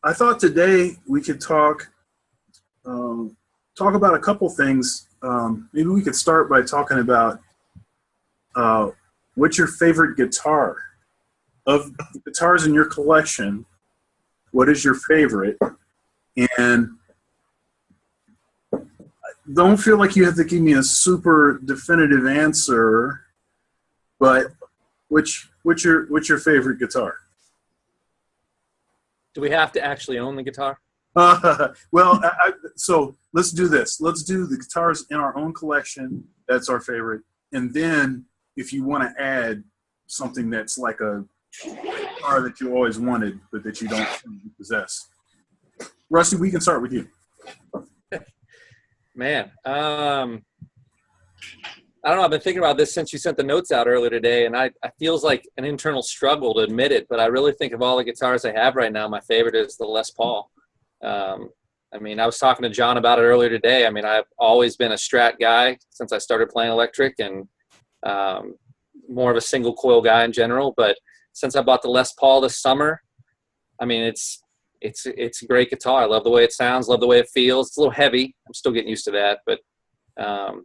I thought today we could talk about a couple things. Maybe we could start by talking about what's your favorite guitar of the guitars in your collection. What is your favorite? And don't feel like you have to give me a super definitive answer, but what's your favorite guitar? Do we have to actually own the guitar? Well, so let's do this. Let's do the guitars in our own collection. That's our favorite. And then if you want to add something that's like a guitar that you always wanted, but that you don't possess. Rusty, we can start with you. Man, I don't know. I've been thinking about this since you sent the notes out earlier today, and I feels like an internal struggle to admit it, but I really think of all the guitars I have right now, my favorite is the Les Paul. I mean, I was talking to John about it earlier today. I mean, I've always been a Strat guy since I started playing electric, and more of a single coil guy in general. But since I bought the Les Paul this summer, I mean, it's a great guitar. I love the way it sounds, love the way it feels. It's a little heavy. I'm still getting used to that, but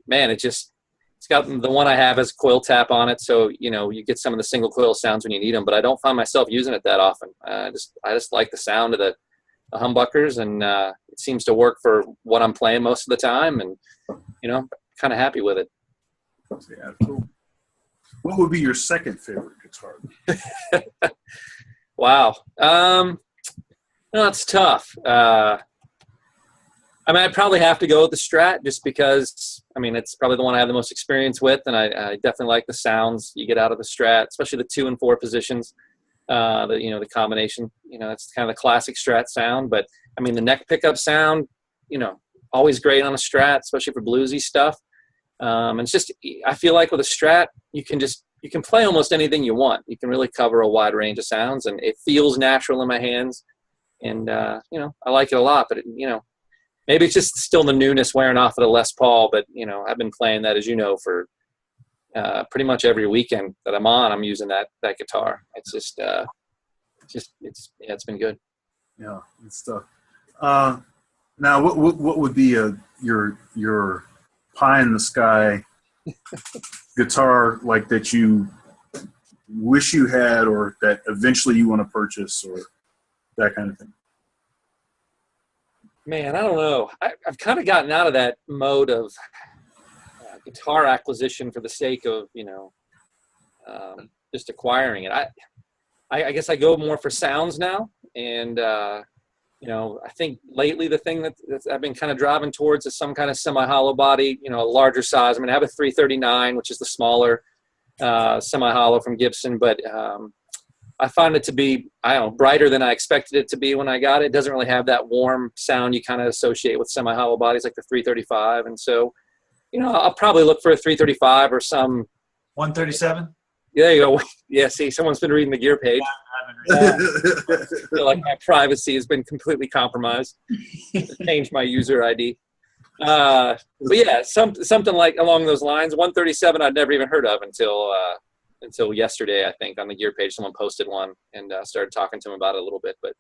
man, it's got the one I have has a coil tap on it, so you get some of the single coil sounds when you need them. But I don't find myself using it that often. I just like the sound of the humbuckers, and it seems to work for what I'm playing most of the time, and kind of happy with it. Yeah, cool. What would be your second favorite guitar? Wow. No, it's tough. I mean, I'd probably have to go with the Strat just because, I mean, it's probably the one I have the most experience with, and I definitely like the sounds you get out of the Strat, especially the 2 and 4 positions. The combination, it's kind of the classic Strat sound. But I mean, the neck pickup sound, always great on a Strat, especially for bluesy stuff. And it's just, I feel like with a Strat, you can play almost anything you want. You can really cover a wide range of sounds, and it feels natural in my hands. And, I like it a lot, but maybe it's just still the newness wearing off of the Les Paul, but I've been playing that, as for pretty much every weekend that I'm on. I'm using that guitar. It's just it's been good. Yeah, it's stuff. Now, what would be your pie in the sky guitar like that you wish you had, or that eventually you want to purchase, or that kind of thing? Man, I don't know. I've kind of gotten out of that mode of guitar acquisition for the sake of, just acquiring it. I guess I go more for sounds now. And, I think lately the thing that I've been kind of driving towards is some kind of semi-hollow body, a larger size. I mean, I have a 339, which is the smaller semi-hollow from Gibson, but I find it to be, brighter than I expected it to be when I got it. It doesn't really have that warm sound you kind of associate with semi-hollow bodies like the 335. And so, I'll probably look for a 335 or some 137. Yeah, there you go. Yeah, see, someone's been reading the gear page. I feel like my privacy has been completely compromised. Change my user ID. But yeah, something like along those lines. 137 I'd never even heard of until yesterday, I think, on the gear page. Someone posted one and started talking to him about it a little bit. But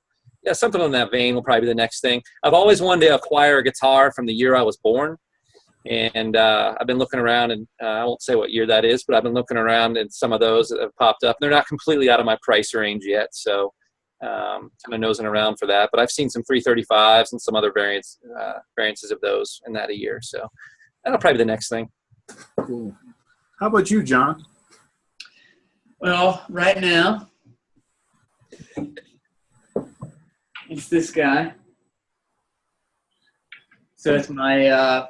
yeah, something on that vein will probably be the next thing. I've always wanted to acquire a guitar from the year I was born. And I've been looking around, and I won't say what year that is, but I've been looking around at some of those that have popped up. They're not completely out of my price range yet, so kind of nosing around for that. But I've seen some 335s and some other variances of those in that a year. So that'll probably be the next thing. Cool. How about you, John? Well, right now, it's this guy. So it's my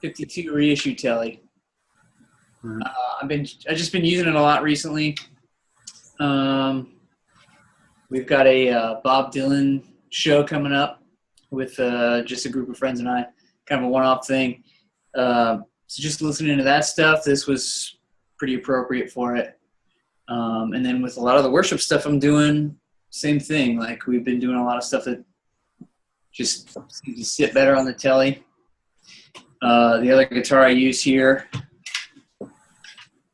52 reissue telly. I've just been using it a lot recently. We've got a Bob Dylan show coming up with just a group of friends and I, kind of a one-off thing. So just listening to that stuff, this was pretty appropriate for it. And then with a lot of the worship stuff I'm doing, same thing. Like, we've been doing a lot of stuff that just seems to sit better on the telly. The other guitar I use here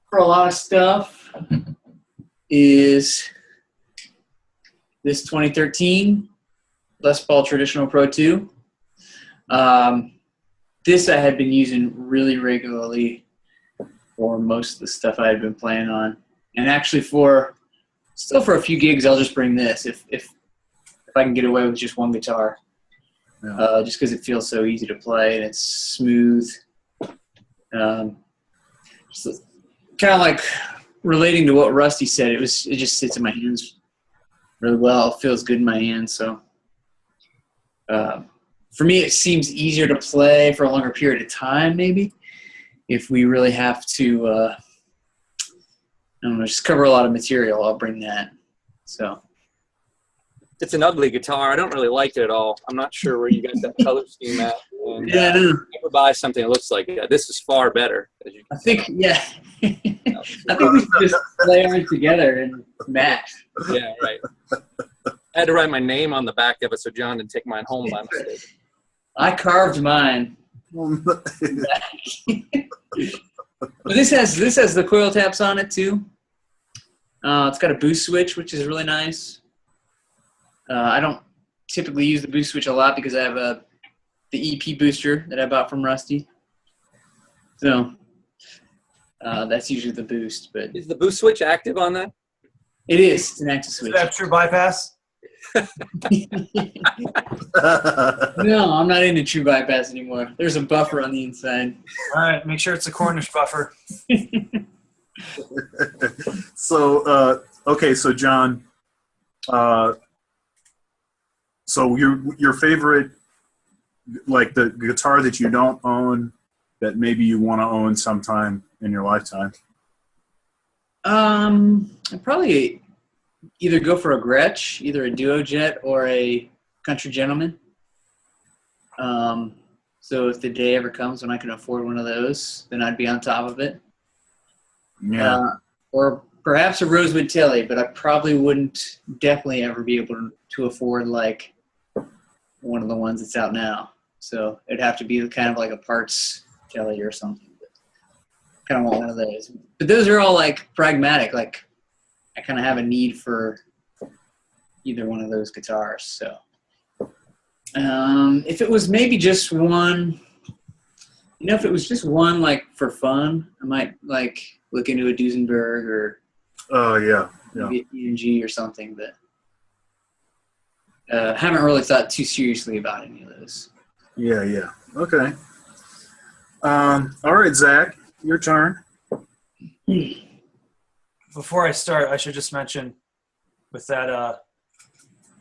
for a lot of stuff is this 2013 Les Paul Traditional Pro 2. This I had been using really regularly for most of the stuff I had been playing on. And actually for a few gigs, I'll just bring this if I can get away with just one guitar. Yeah. Just because it feels so easy to play and it's smooth. Kind of like relating to what Rusty said, it just sits in my hands really well. It feels good in my hands. So for me, it seems easier to play for a longer period of time, maybe, if we really have to, I don't know, just cover a lot of material. I'll bring that. So. It's an ugly guitar. I don't really like it at all. I'm not sure where you got that color scheme at. And, yeah, I know. never buy something that looks like that. This is far better. As you I think, yeah. I think we should just layer it together and match. Yeah, right. I had to write my name on the back of it so John didn't take mine home by mistake. I carved mine. But this has the coil taps on it too. It's got a boost switch, which is really nice. I don't typically use the boost switch a lot because I have the EP booster that I bought from Rusty. So that's usually the boost. But is the boost switch active on that? It is. It's an active switch. Is that true bypass? No, I'm not into true bypass anymore. There's a buffer on the inside. All right, make sure it's a Cornish buffer. So, okay, so John, so your favorite, like the guitar that you don't own that maybe you want to own sometime in your lifetime? I'd probably either go for a Gretsch, either a Duo Jet or a Country Gentleman. So if the day ever comes when I can afford one of those, then I'd be on top of it. Yeah. Or perhaps a Rosewood Telly, but I probably wouldn't definitely ever be able to afford like one of the ones that's out now. So it'd have to be kind of like a parts Telly or something. But kind of want one of those. But those are all like pragmatic. Like I kind of have a need for either one of those guitars. So if it was maybe just one, if it was just one like for fun, I might like look into a Duesenberg or maybe an E&G or something. But haven't really thought too seriously about any of those. Yeah. Okay. All right, Zach, your turn. Before I start, I should just mention with that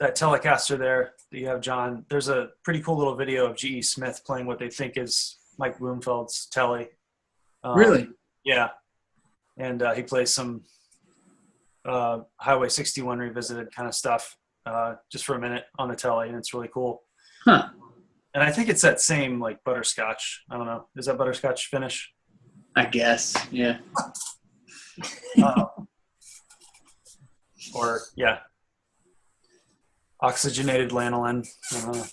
Telecaster there that you have, John, there's a pretty cool little video of G.E. Smith playing what they think is Mike Bloomfield's Telly. Really? Yeah. And he plays some Highway 61 revisited kind of stuff just for a minute on the Telly, and it's really cool. Huh. And I think it's that same like butterscotch. I don't know. Is that butterscotch finish? I guess. Yeah. Or yeah, oxygenated lanolin. I don't know.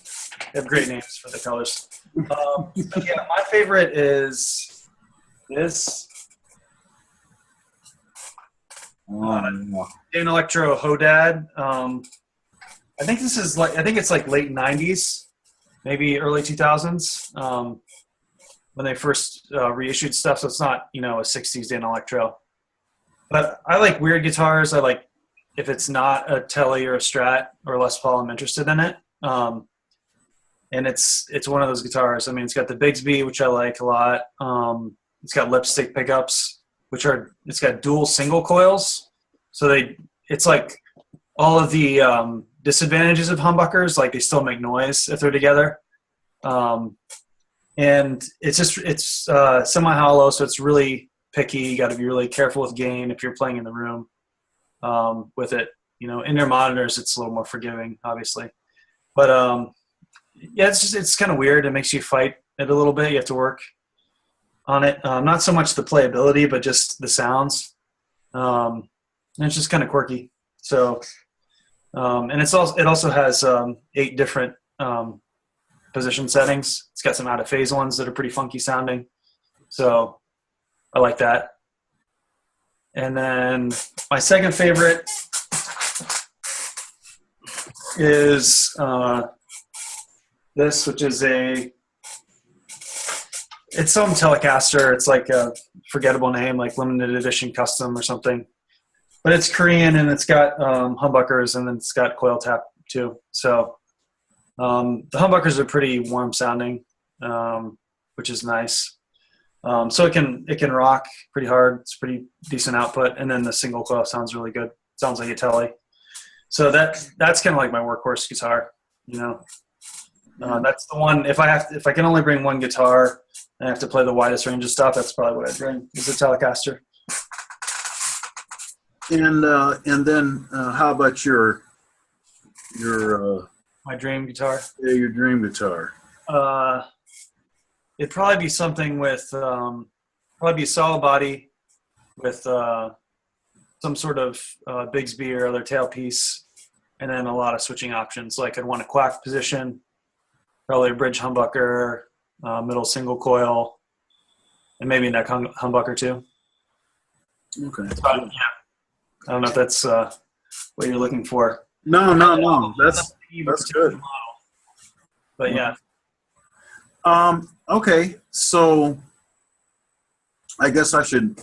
They have great names for the colors. Yeah, my favorite is this Dan Electro Hodad. I think it's like late '90s, maybe early 2000s when they first reissued stuff. So it's not a '60s Dan Electro. But I like weird guitars. I like if it's not a Telly or a Strat or a Les Paul, I'm interested in it. And it's one of those guitars. I mean, it's got the Bigsby, which I like a lot. It's got lipstick pickups, it's got dual single coils. So it's like all of the disadvantages of humbuckers, like they still make noise if they're together. And it's semi-hollow, so it's really picky. You got to be really careful with gain if you're playing in the room with it. In their monitors, it's a little more forgiving, obviously. But yeah, it's kind of weird. It makes you fight it a little bit. You have to work on it. Not so much the playability, but just the sounds. And it's just kind of quirky. So, and it also has 8 different position settings. It's got some out of phase ones that are pretty funky sounding. So I like that. And then my second favorite is this, which is it's some Telecaster. It's like a forgettable name, like limited edition custom or something. But it's Korean, and it's got humbuckers, and then it's got coil tap too. So the humbuckers are pretty warm sounding, which is nice. So it can rock pretty hard. It's pretty decent output, and then the single coil sounds really good. Sounds like a Tele. So that's kind of like my workhorse guitar, you know. That's the one. If I can only bring one guitar and I have to play the widest range of stuff, that's probably what I'd bring. Is a Telecaster. And then how about your My dream guitar. yeah, your dream guitar? It'd probably be something with probably be a solid body with some sort of Bigsby or other tailpiece, and then a lot of switching options. Like I'd want a quack position, probably a bridge humbucker, middle single coil, and maybe a neck humbucker too. Okay. Yeah. I don't know if that's what you're looking for. No. That's good. But yeah. Okay, so I guess I should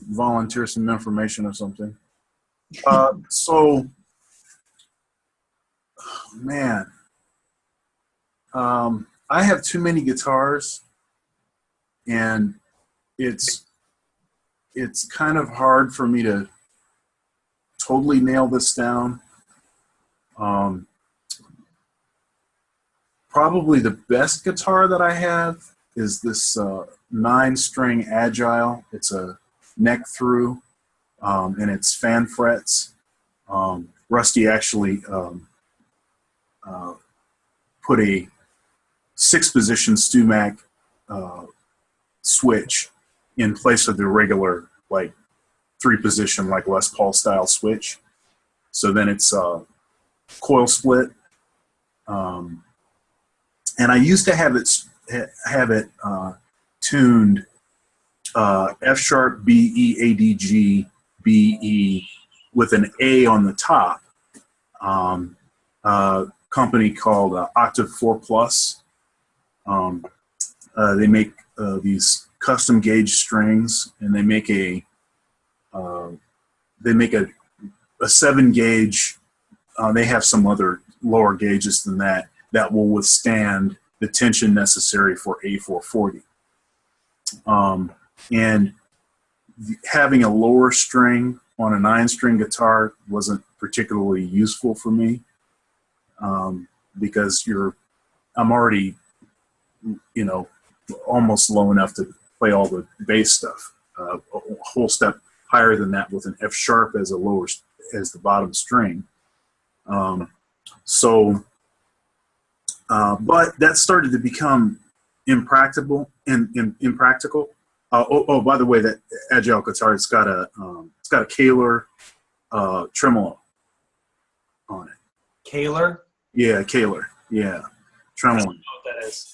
volunteer some information or something. So, man, I have too many guitars, and it's kind of hard for me to totally nail this down. Probably the best guitar that I have is this 9-string Agile. It's a neck through, and it's fan frets. Rusty actually put a 6-position StewMac switch in place of the regular, like, 3-position, like Les Paul style switch. So then it's coil split. And I used to have it tuned F sharp B E A D G B E with an A on the top. Company called Octave 4 Plus. They make these custom gauge strings, and they make a 7 gauge. They have some other lower gauges than that will withstand the tension necessary for A440. And having a lower string on a 9-string guitar wasn't particularly useful for me, because I'm already, almost low enough to play all the bass stuff. A whole step higher than that with an F sharp as the bottom string. But that started to become impractical. By the way, that Agile guitar, it's got a Kaler tremolo on it. Kaler? Yeah, Kaler. Yeah, tremolo. I don't know what that is.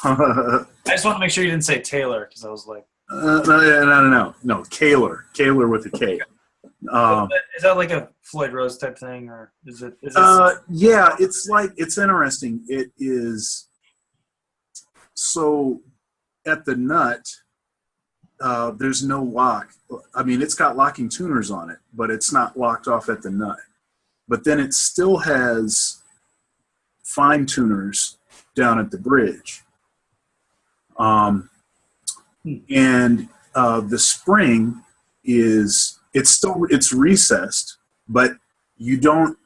I just want to make sure you didn't say Taylor, because I was like, no, Kaler with a K. Is that like a Floyd Rose type thing, or is it? Yeah, it's interesting. It is. So at the nut, there's no lock. I mean, it's got locking tuners on it, but it's not locked off at the nut. But then it still has fine tuners down at the bridge. And the spring it's recessed, but you don't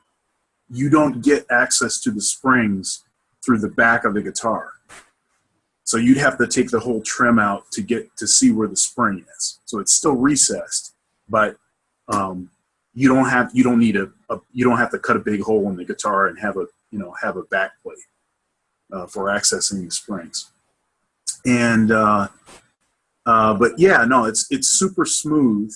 get access to the springs through the back of the guitar. So you'd have to take the whole trim out to get to see where the spring is. So it's still recessed, but you don't have to cut a big hole in the guitar and have a back plate for accessing the springs. And but yeah, no, it's super smooth,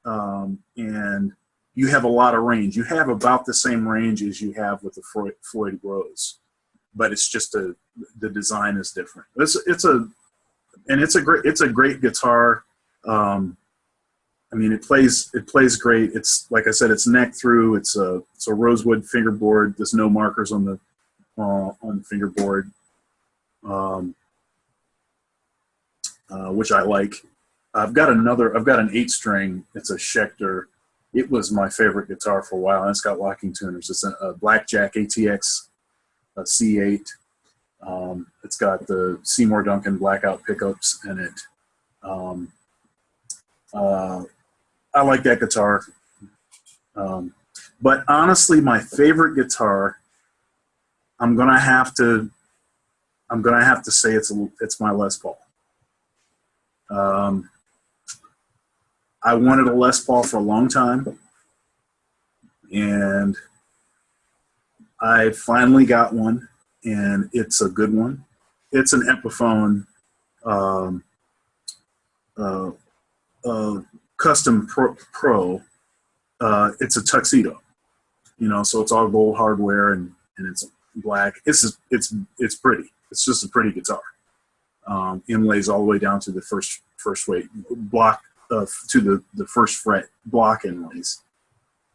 and you have a lot of range. You have about the same range as you have with the Floyd Rose, but it's just the design is different. It's a great guitar. I mean, it plays great. It's like I said, it's neck through. It's a rosewood fingerboard. There's no markers on the fingerboard, which I like. I've got an 8-string. It's a Schecter. It was my favorite guitar for a while, and it's got locking tuners. It's a Blackjack ATX C8. It's got the Seymour Duncan blackout pickups in it. I like that guitar. But honestly, my favorite guitar, I'm gonna have to say it's my Les Paul. I wanted a Les Paul for a long time, and I finally got one, and it's a good one. It's an Epiphone custom pro. It's a tuxedo, so it's all gold hardware and it's black. It's pretty. It's just a pretty guitar. Inlays all the way down to the first weight block to the first fret block inlays.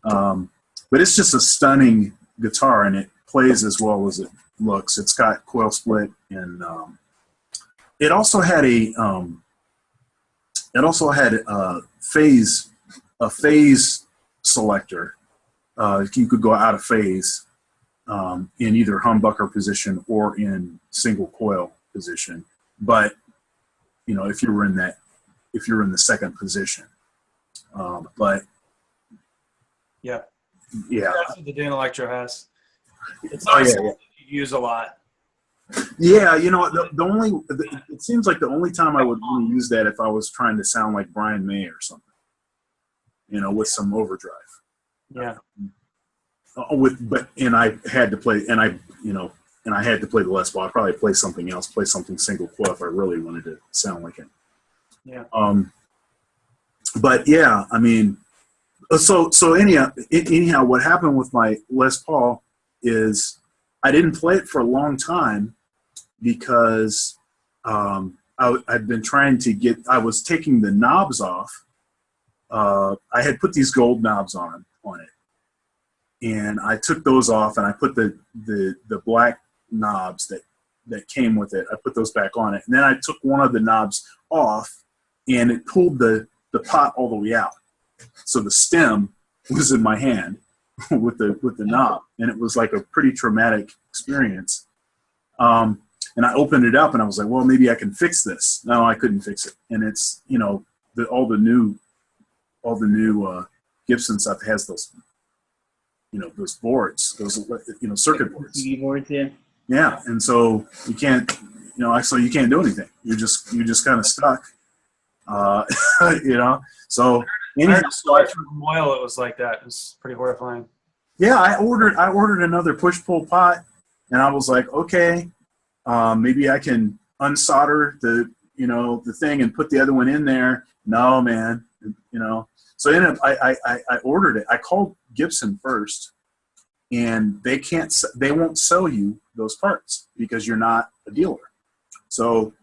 But it's just a stunning guitar, and it plays as well as it looks. It's got coil split, and it also had a phase selector. You could go out of phase in either humbucker position or in single coil position. But if you were in the second position, but yeah, that's what the Dan Electro has. It's not something you use a lot. Yeah, it seems like the only time I would really use that if I was trying to sound like Brian May or something, with some overdrive. Yeah. And I had to play the Les Paul. I'd probably play something else, play something single coil if I really wanted to sound like it. Yeah. But yeah, I mean, so anyhow, what happened with my Les Paul is I didn't play it for a long time because I've been trying to I was taking the knobs off. I had put these gold knobs on it, and I took those off, and I put the black knobs that came with it. I put those back on it, and then I took one of the knobs off, and it pulled the pot all the way out. So the stem was in my hand with the knob, and it was like a pretty traumatic experience. And I opened it up, and I was like, well, maybe I can fix this. No, I couldn't fix it. And it's all the new Gibson stuff has those those boards, those circuit boards. CD boards, yeah. Yeah, and so you can't so you can't do anything. You're just kind of stuck. So anyhow, from oil, it was like that. It was pretty horrifying. Yeah, I ordered another push-pull pot, and I was like, okay, maybe I can unsolder the thing and put the other one in there. No, man, So I ordered it. I called Gibson first, and they won't sell you those parts because you're not a dealer. So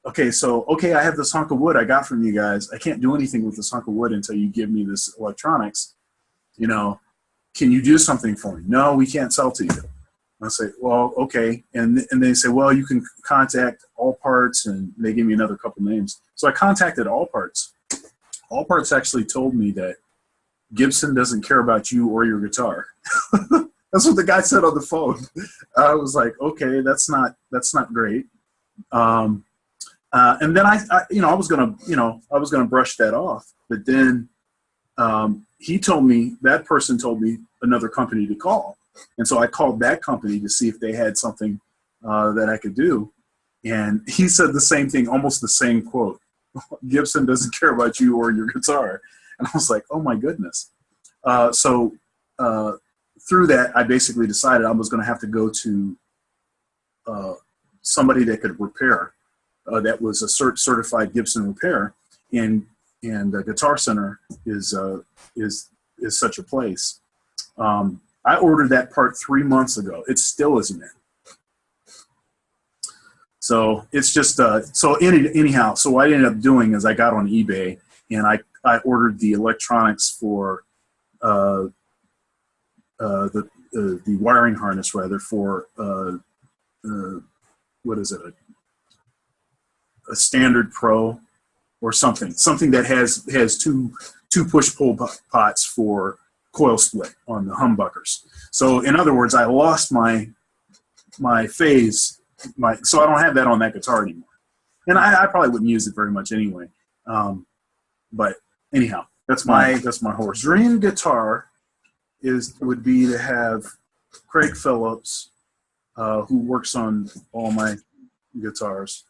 I have this hunk of wood I got from you guys. I can't do anything with this hunk of wood until you give me this electronics. Can you do something for me? No, we can't sell to you. I say, well, okay. And they say, well, you can contact All Parts, and they give me another couple names. So I contacted All Parts. All Parts actually told me that Gibson doesn't care about you or your guitar. That's what the guy said on the phone. I was like, okay, that's not great. And then I was gonna brush that off, but then that person told me another company to call, and so I called that company to see if they had something that I could do, and he said the same thing, almost the same quote. Gibson doesn't care about you or your guitar, and I was like, oh my goodness. So through that, I basically decided I was going to have to go to somebody that could repair. That was a certified Gibson repair, and Guitar Center is such a place. I ordered that part 3 months ago. It still isn't in. So it's just anyhow. So what I ended up doing is I got on eBay, and I ordered the electronics for the wiring harness rather for what is it, a standard pro or something that has two push pull pots for coil split on the humbuckers. So in other words, I lost my phase, so I don't have that on that guitar anymore, and I probably wouldn't use it very much anyway. But anyhow, that's my horse. Dream guitar would be to have Craig Phillips, who works on all my guitars.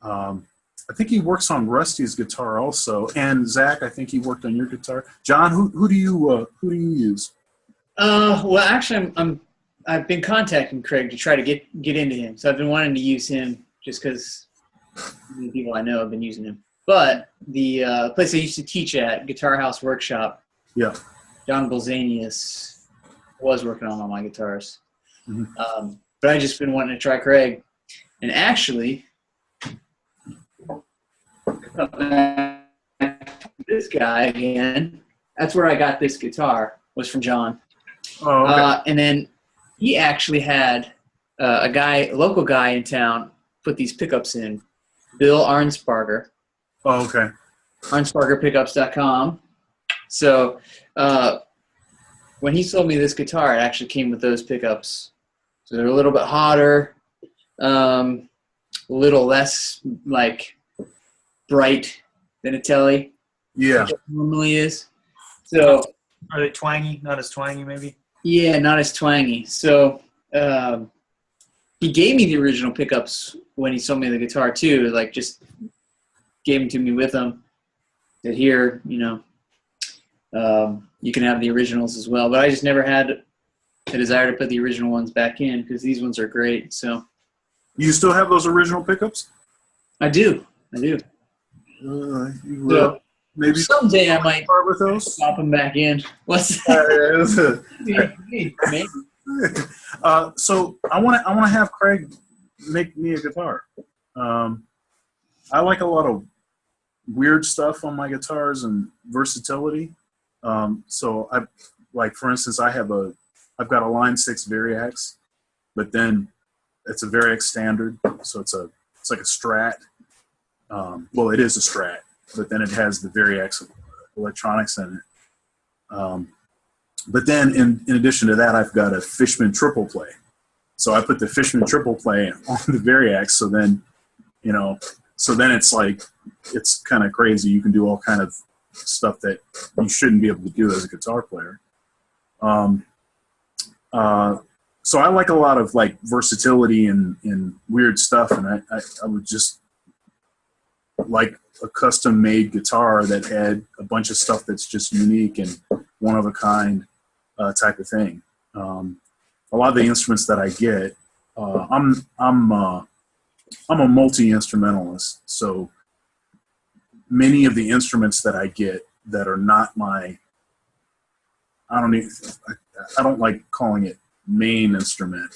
I think he works on Rusty's guitar also, and Zach, I think he worked on your guitar. John, who do you use? Well, actually, I've been contacting Craig to try to get into him. So I've been wanting to use him just because the people I know have been using him. But the place I used to teach at, Guitar House Workshop, yeah, John Bolzanius was working on all my guitars. Mm-hmm. But I just been wanting to try Craig, and actually, this guy again. That's where I got this guitar. Was from John. Oh, okay. And then he actually had a local guy in town, put these pickups in. Bill Arnsparger. Oh, okay. ArnspargerPickups.com. So when he sold me this guitar, it actually came with those pickups. So they're a little bit hotter, a little less like bright than a Tele. Yeah. Like it normally is. So Are they twangy? Not as twangy, maybe? yeah, not as twangy. So he gave me the original pickups when he sold me the guitar too. Like just gave them to me with them. That here, you can have the originals as well. But I just never had a desire to put the original ones back in because these ones are great. So You still have those original pickups? I do. You will. So Maybe someday I might start with those. pop them back in. What's that? Maybe. So I want to have Craig make me a guitar. I like a lot of weird stuff on my guitars and versatility. So I like, for instance, I've got a Line 6 Variax, but then it's a Variax standard, so it's like a Strat. Well, it is a Strat, but then it has the Variax electronics in it. But then in addition to that, I've got a Fishman triple play. So I put the Fishman triple play on the Variax. So then, it's like, it's kind of crazy. You can do all kind of stuff that you shouldn't be able to do as a guitar player. So I like a lot of like versatility and weird stuff. And I would just like a custom made guitar that had a bunch of stuff that's just unique and one of a kind type of thing. A lot of the instruments that I get, I'm a multi-instrumentalist, so many of the instruments that I get that are not my, I don't like calling it main instrument,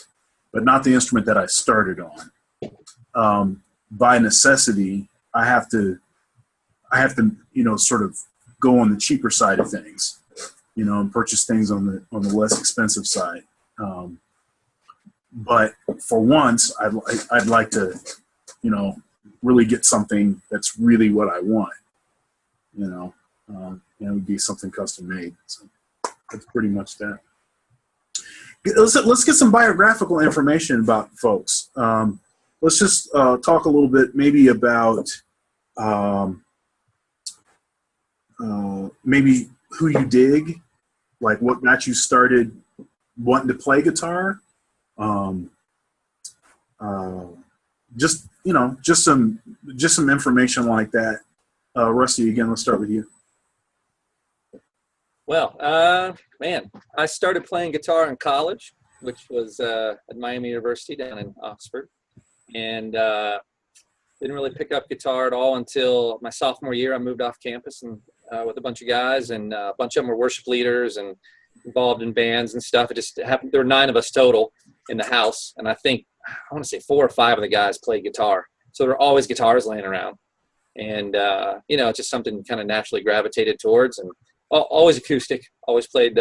but not the instrument that I started on. By necessity, I have to, sort of go on the cheaper side of things, and purchase things on the less expensive side. But for once, I'd like to, really get something that's really what I want. It would be something custom made. So that's pretty much that. Let's get some biographical information about folks. Let's just talk a little bit maybe about maybe who you dig, like what got you started wanting to play guitar. Just some information like that. Rusty, again, let's start with you. Well, I started playing guitar in college, which was at Miami University down in Oxford, and didn't really pick up guitar at all until my sophomore year. I moved off campus and with a bunch of guys, and a bunch of them were worship leaders and involved in bands and stuff. It just happened. There were 9 of us total in the house, and I want to say 4 or 5 of the guys played guitar. So there were always guitars laying around. And, it's just something kind of naturally gravitated towards, and always acoustic, always played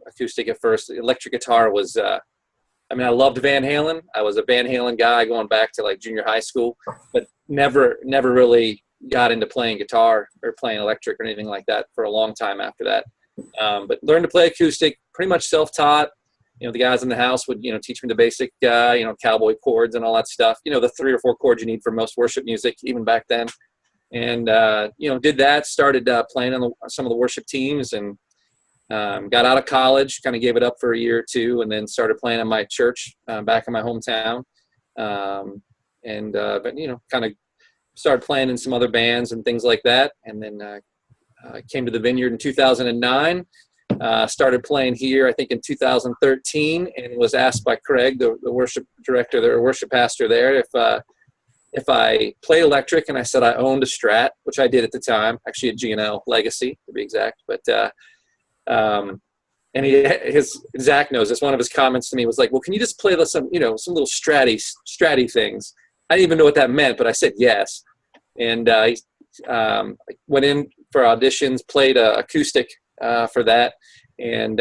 acoustic at first. The electric guitar was, I loved Van Halen. I was a Van Halen guy going back to like junior high school, but never really got into playing guitar or playing electric or anything like that for a long time after that. But learned to play acoustic, pretty much self-taught. The guys in the house would, teach me the basic, cowboy chords and all that stuff. The 3 or 4 chords you need for most worship music, even back then. And, did that, started playing on some of the worship teams, and got out of college, kind of gave it up for a year or two, and then started playing in my church back in my hometown. But kind of started playing in some other bands and things like that. And then came to the Vineyard in 2009. Started playing here, I think, in 2013, and was asked by Craig, the worship director, the worship pastor there, if I play electric. And I said I owned a Strat, which I did at the time, actually a G&L Legacy to be exact. But and Zach knows this. One of his comments to me was like, "Well, can you just play some little stratty things?" I didn't even know what that meant, but I said yes. And I went in for auditions, played acoustic for that, and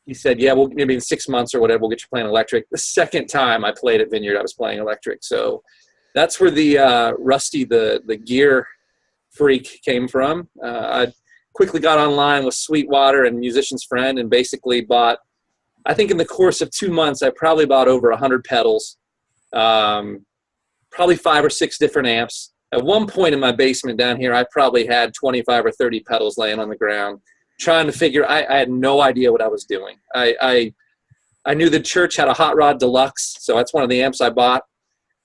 he said, "Yeah, well, maybe in 6 months or whatever, we'll get you playing electric." The second time I played at Vineyard, I was playing electric. So that's where the Rusty, the gear freak, came from. I quickly got online with Sweetwater and Musician's Friend, and basically bought, I think in the course of 2 months, I probably bought over 100 pedals, probably 5 or 6 different amps. At one point in my basement down here, I probably had 25 or 30 pedals laying on the ground, trying to figure. I had no idea what I was doing. I knew the church had a Hot Rod Deluxe, so that's one of the amps I bought,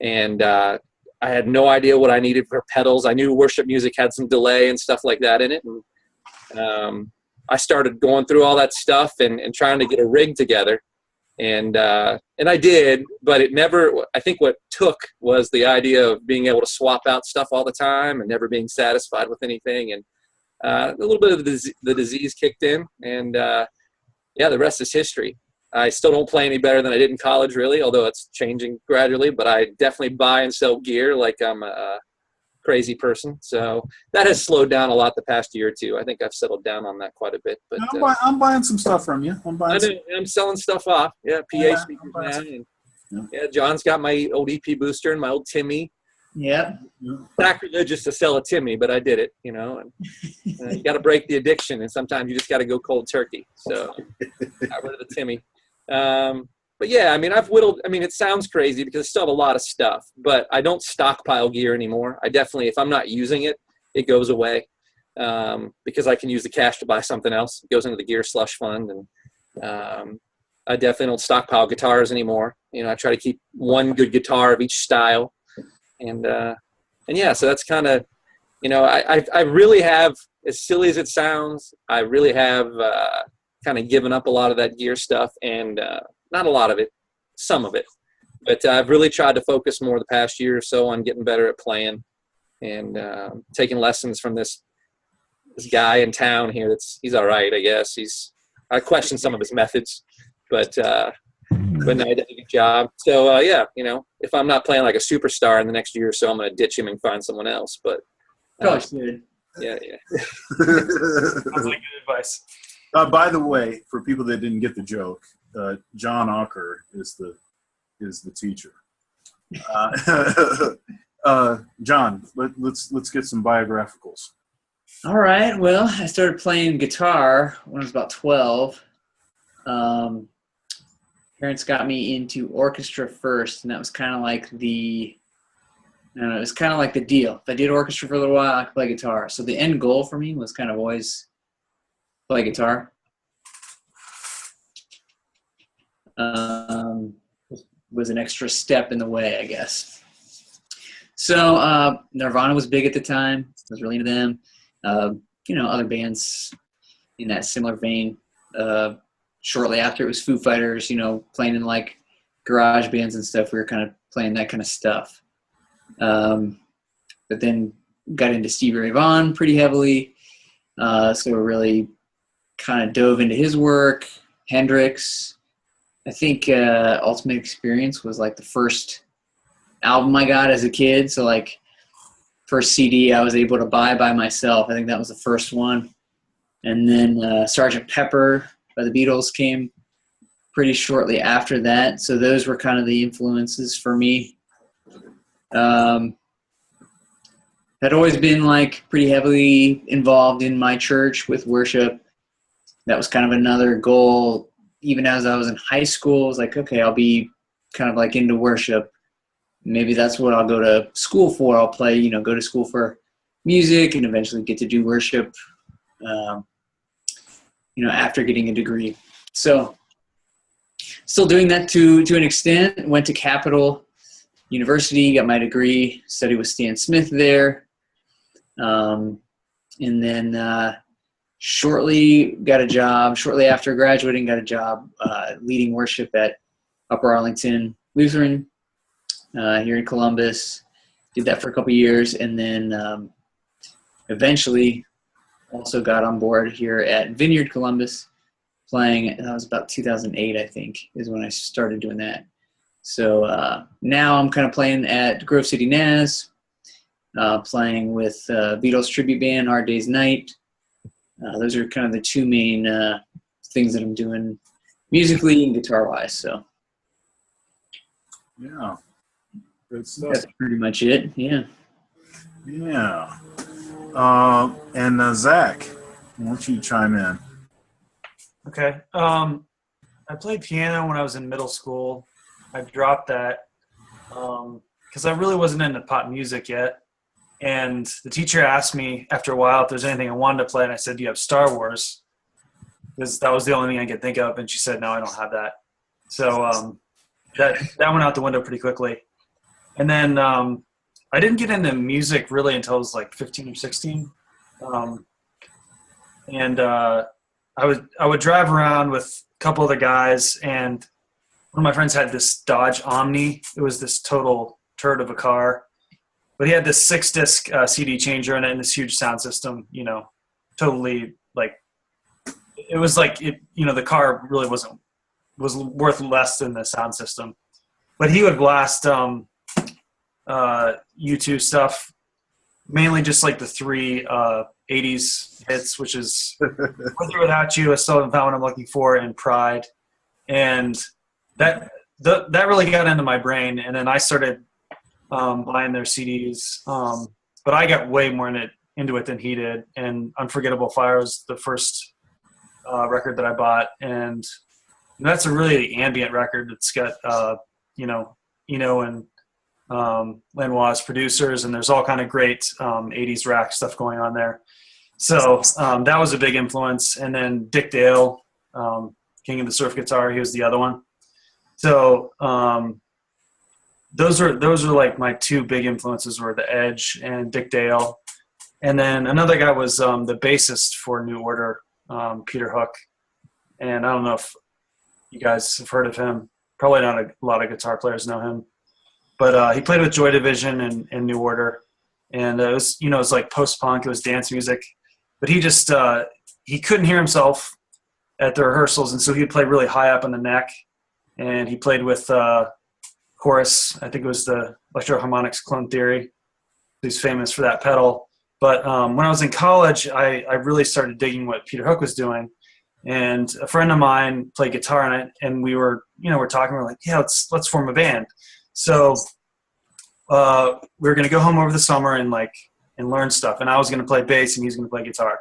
and I had no idea what I needed for pedals. I knew worship music had some delay and stuff like that in it, and I started going through all that stuff and trying to get a rig together, and I did, but it never. I think what took was the idea of being able to swap out stuff all the time and never being satisfied with anything, and a little bit of the disease kicked in, and the rest is history. I still don't play any better than I did in college, really, although it's changing gradually, but I definitely buy and sell gear like I'm a crazy person. So that has slowed down a lot the past year or two. I think I've settled down on that quite a bit. But I'm buying some stuff from you. I'm selling stuff off. Yeah, PA speakers now. And, John's got my old EP booster and my old Timmy. Yep. Sacrilegious to sell a Timmy, but I did it, and you got to break the addiction, and sometimes you just got to go cold turkey. So got rid of the Timmy. But yeah, I've whittled. It sounds crazy because I still have a lot of stuff, but I don't stockpile gear anymore. I definitely, if I'm not using it, it goes away, because I can use the cash to buy something else. It goes into the gear slush fund, and I definitely don't stockpile guitars anymore. I try to keep one good guitar of each style. And yeah, so that's kind of, I really have, as silly as it sounds, I really have kind of given up a lot of that gear stuff, and not a lot of it, some of it. But I've really tried to focus more the past year or so on getting better at playing, and taking lessons from this guy in town here. He's all right, I guess. I question some of his methods, but no, he did a good job. So yeah, if I'm not playing like a superstar in the next year or so, I'm going to ditch him and find someone else. But good. Yeah. Sounds like good advice. By the way, for people that didn't get the joke, John Ocker is the teacher. John, let's get some biographicals. All right. Well, I started playing guitar when I was about 12. Parents got me into orchestra first, and that was kind of like the deal. If I did orchestra for a little while, I could play guitar. So the end goal for me was kind of always play guitar. Was an extra step in the way, I guess. So Nirvana was big at the time. I was really into them. Other bands in that similar vein. Shortly after, it was Foo Fighters, playing in like garage bands and stuff. We were kind of playing that kind of stuff. But then got into Stevie Ray Vaughan pretty heavily. So we really kind of dove into his work. Hendrix. I think Ultimate Experience was like the first album I got as a kid. So like first CD I was able to buy by myself. I think that was the first one. And then Sgt. Pepper by the Beatles came pretty shortly after that. So those were kind of the influences for me. Had always been like pretty heavily involved in my church with worship. That was kind of another goal. Even as I was in high school, I was like, okay, I'll be kind of like into worship. Maybe that's what I'll go to school for. I'll play, go to school for music and eventually get to do worship, after getting a degree. So still doing that to an extent. Went to Capital University, got my degree, studied with Stan Smith there. And then shortly after graduating, got a job leading worship at Upper Arlington Lutheran here in Columbus. Did that for a couple of years, and then eventually also got on board here at Vineyard Columbus, playing. That was about 2008, I think, is when I started doing that. So now I'm kind of playing at Grove City Naz, playing with Beatles tribute band Hard Day's Night. Those are kind of the two main things that I'm doing musically and guitar-wise. So yeah, good stuff. That's pretty much it. Yeah. Yeah. And Zach, why don't you chime in? Okay. I played piano when I was in middle school. I dropped that because I really wasn't into pop music yet. And the teacher asked me after a while if there's anything I wanted to play, and I said, "Do you have Star Wars?" Because that was the only thing I could think of. And she said, "No, I don't have that." So that went out the window pretty quickly. And then I didn't get into music really until I was like 15 or 16. I would drive around with a couple other guys, and one of my friends had this Dodge Omni. It was this total turd of a car, but he had this 6-disc CD changer in it and this huge sound system. Totally like it was like it. The car really was worth less than the sound system, but he would blast U2 stuff, mainly just like the three 80s hits, which is With or Without You, I Still Haven't Found What I'm Looking For, and Pride. And that really got into my brain, and then I started buying their CDs. But I got way more into it than he did, and Unforgettable Fire was the first record that I bought, and that's a really ambient record. It's got Eno and Lanois as producers, and there's all kind of great 80s rock stuff going on there. So that was a big influence. And then Dick Dale, King of the Surf Guitar, he was the other one. So those are like my two big influences were The Edge and Dick Dale. And then another guy was the bassist for New Order, Peter Hook. And I don't know if you guys have heard of him. Probably not a lot of guitar players know him. But he played with Joy Division and New Order. And it was, it was like post-punk. It was dance music. But he just he couldn't hear himself at the rehearsals, and so he'd play really high up on the neck. And he played with Chorus. I think it was the Electro-Harmonix Clone Theory. He's famous for that pedal. But when I was in college, I really started digging what Peter Hook was doing. And a friend of mine played guitar on it, and we were talking. We're like, yeah, let's form a band. So we were going to go home over the summer and learn stuff. And I was going to play bass, and he was going to play guitar.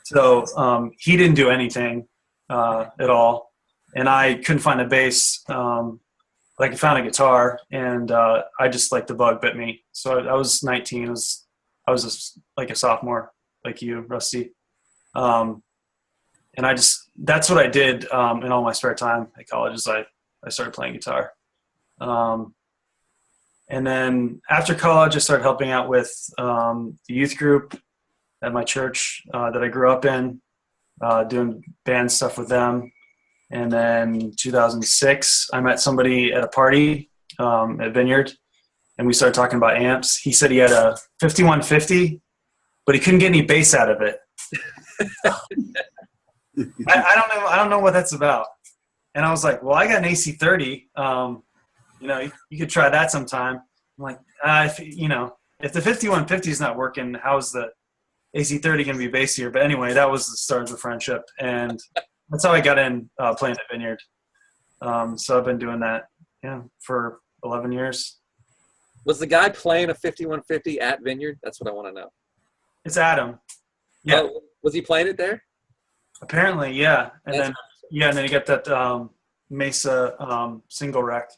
So he didn't do anything at all, and I couldn't find a bass. I found a guitar, and I just the bug bit me. So I was 19. I was like a sophomore, like you, Rusty. And that's what I did in all my spare time at college is I started playing guitar. And then after college, I started helping out with the youth group at my church that I grew up in, doing band stuff with them. And then 2006, I met somebody at a party at Vineyard, and we started talking about amps. He said he had a 5150, but he couldn't get any bass out of it. I don't know what that's about. And I was like, well, I got an AC30. You could try that sometime. I'm like, if the 5150 is not working, how's the AC30 going to be bassier? But anyway, that was the start of the friendship, and that's how I got in playing at Vineyard. So I've been doing that for 11 years. Was the guy playing a 5150 at Vineyard? That's what I want to know. It's Adam. Yeah. Oh, was he playing it there? Apparently, yeah. And That's then you got that Mesa single rec.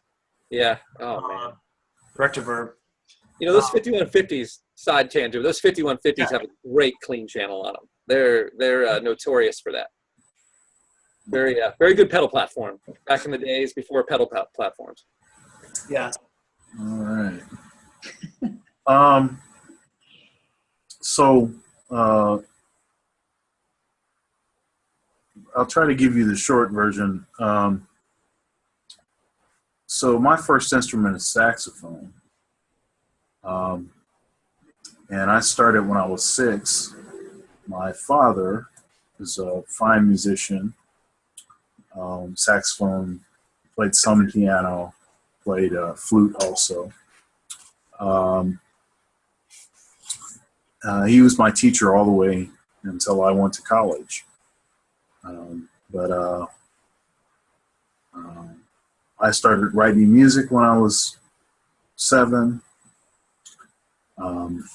Yeah. Oh man. Rectiverb. You know, those 5150s, side tangent, those 5150s have a great clean channel on them. They're notorious for that. Very good pedal platform back in the days before pedal platforms. Yeah. All right. So I'll try to give you the short version. So my first instrument is saxophone. And I started when I was 6. My father is a fine musician, saxophone, played some piano, played flute also. He was my teacher all the way until I went to college. I started writing music when I was 7,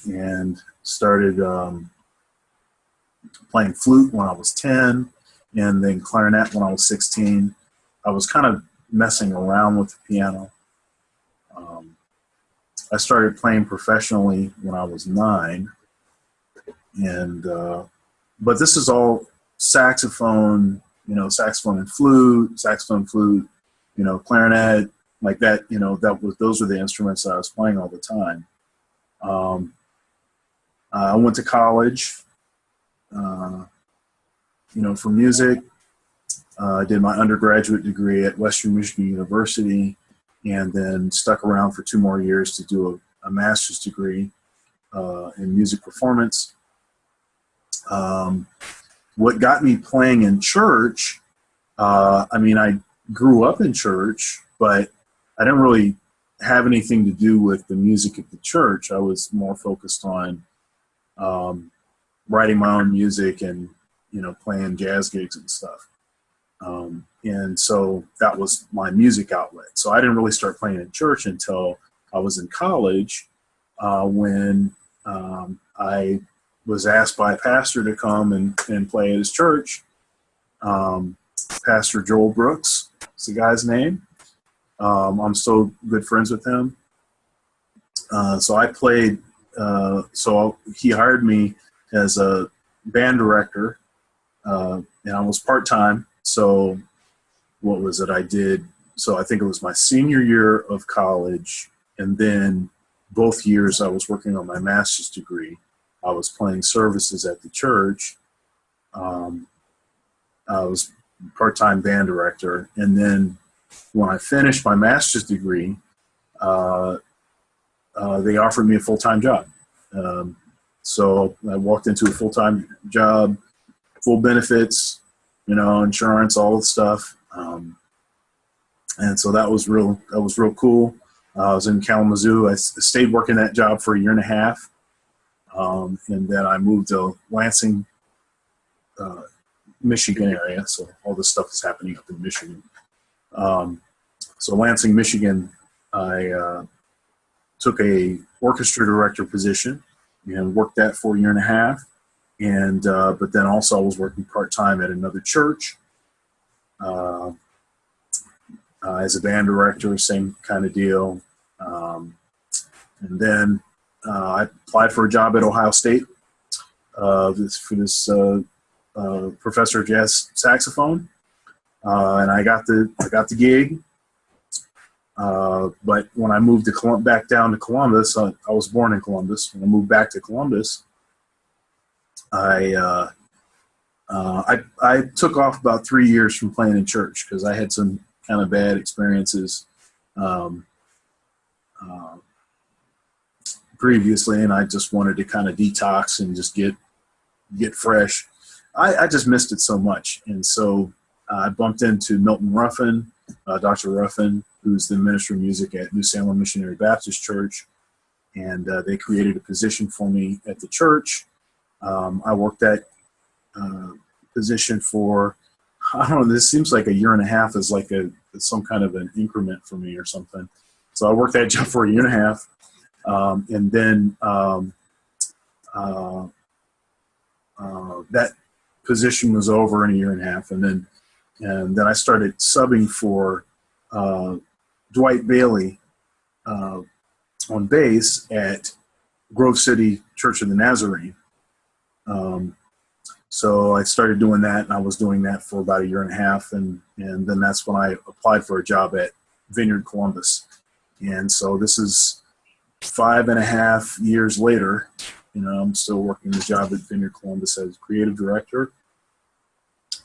and started playing flute when I was 10, and then clarinet when I was 16. I was kind of messing around with the piano. I started playing professionally when I was 9, and but this is all saxophone, saxophone and flute, clarinet, like that. Those were the instruments I was playing all the time. I went to college, for music. I did my undergraduate degree at Western Michigan University, and then stuck around for 2 more years to do a master's degree in music performance. What got me playing in church, I grew up in church, but I didn't really have anything to do with the music at the church. I was more focused on writing my own music and, playing jazz gigs and stuff. And so that was my music outlet. So I didn't really start playing in church until I was in college, when I was asked by a pastor to come and play at his church. Pastor Joel Brooks is the guy's name. I'm still good friends with him. So I played, so he hired me as a band director, and I was part-time. So what was it I did? So I think it was my senior year of college, and then both years I was working on my master's degree. I was playing services at the church. I was part-time band director, and then when I finished my master's degree, they offered me a full-time job. So I walked into a full-time job, full benefits, insurance, all the stuff. And so that was real cool. I was in Kalamazoo. I stayed working that job for 1.5 years. And then I moved to Lansing, Michigan area. So all this stuff is happening up in Michigan. So Lansing, Michigan, I took a orchestra director position and worked that for 1.5 years. And but then also I was working part-time at another church as a band director, same kind of deal. And then I applied for a job at Ohio State for this professor of jazz saxophone, and I got the gig. But when I moved back down to Columbus, I was born in Columbus. When I moved back to Columbus, I took off about 3 years from playing in church because I had some kind of bad experiences previously, and I just wanted to kind of detox and just get fresh. I just missed it so much, and so I bumped into Milton Ruffin, Dr. Ruffin, who's the minister of music at New Salem Missionary Baptist Church, and they created a position for me at the church. I worked that position for, I don't know, this seems like a year and a half is like some kind of an increment for me or something. So I worked that job for a year and a half. And then that position was over in a year and a half. And then I started subbing for Dwight Bailey on bass at Grove City Church of the Nazarene. So I started doing that, and I was doing that for about a year and a half, and then that's when I applied for a job at Vineyard Columbus. And so this is 5.5 years later. I'm still working the job at Vineyard Columbus as creative director.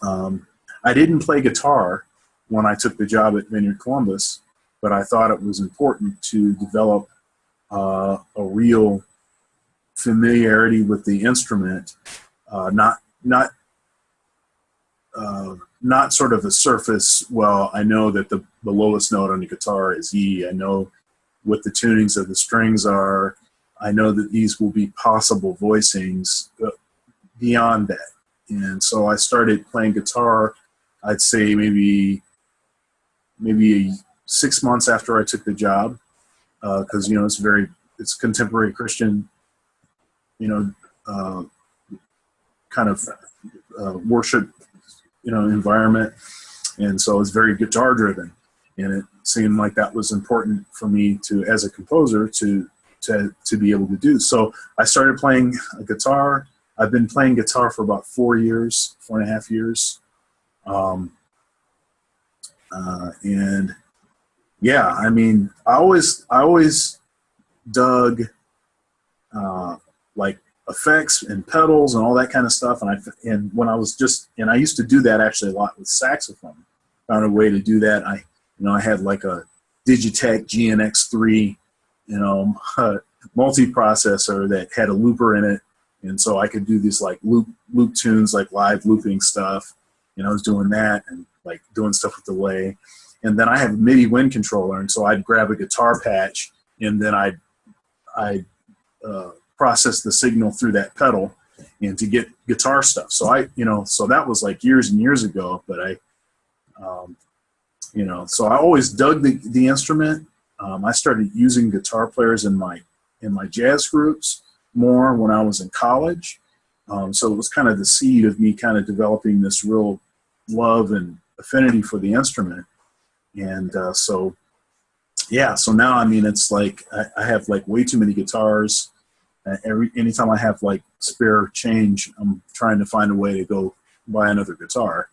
I didn't play guitar when I took the job at Vineyard Columbus, but I thought it was important to develop a real familiarity with the instrument, not sort of a surface. Well, I know that the lowest note on the guitar is E. I know what the tunings of the strings are. I know that these will be possible voicings beyond that. And so I started playing guitar, I'd say maybe 6 months after I took the job, because it's contemporary Christian, kind of worship, environment, and so it's very guitar driven, and it seemed like that was important for me to, as a composer, to be able to do. So I started playing guitar. I've been playing guitar for about 4.5 years. And yeah, I mean, I always dug like effects and pedals and all that kind of stuff. And when I used to do that actually a lot with saxophone. Found a way to do that. I had like a Digitech GNX3, multi-processor that had a looper in it. And so I could do these like loop tunes, like live looping stuff. I was doing that and like doing stuff with delay. And then I have a MIDI wind controller, and so I'd grab a guitar patch and then I'd process the signal through that pedal and to get guitar stuff. So so that was like years and years ago, but so I always dug the instrument. I started using guitar players in my jazz groups more when I was in college. So it was kind of the seed of me kind of developing this real love and affinity for the instrument. And so now, I mean, it's like I have like way too many guitars. Anytime I have like spare change, I'm trying to find a way to go buy another guitar,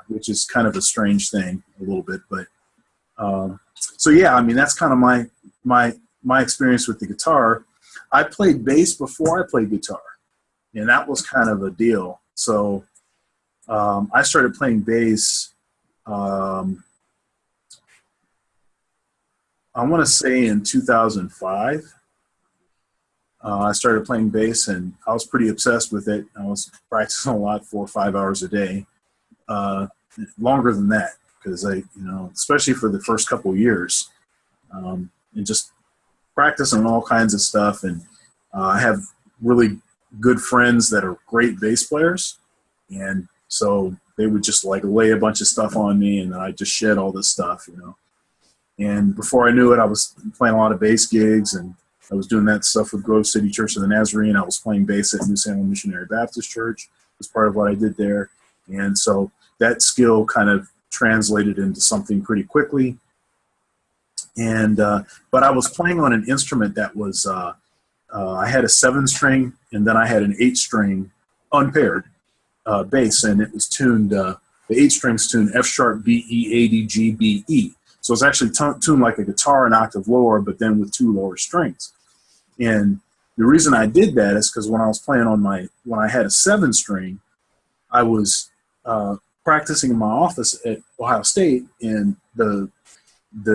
which is kind of a strange thing a little bit. But so yeah, I mean, that's kind of my experience with the guitar. I played bass before I played guitar, and that was kind of a deal. So I started playing bass, I want to say in 2005. I started playing bass, and I was pretty obsessed with it. I was practicing a lot, 4 or 5 hours a day, longer than that, because especially for the first couple of years, and just practicing all kinds of stuff. And I have really good friends that are great bass players, and so they would just like lay a bunch of stuff on me, and then I just shed all this stuff, And before I knew it, I was playing a lot of bass gigs, and I was doing that stuff with Grove City Church of the Nazarene. I was playing bass at New Salem Missionary Baptist Church as part of what I did there. And so that skill kind of translated into something pretty quickly. And but I was playing on an instrument that was, I had a 7-string, and then I had an 8-string unpaired bass, and it was tuned, the 8-string's tuned F sharp, B, E, A, D, G, B, E. So it's actually tuned like a guitar an octave lower, but then with 2 lower strings. And the reason I did that is because when I was playing when I had a 7-string, I was practicing in my office at Ohio State, and the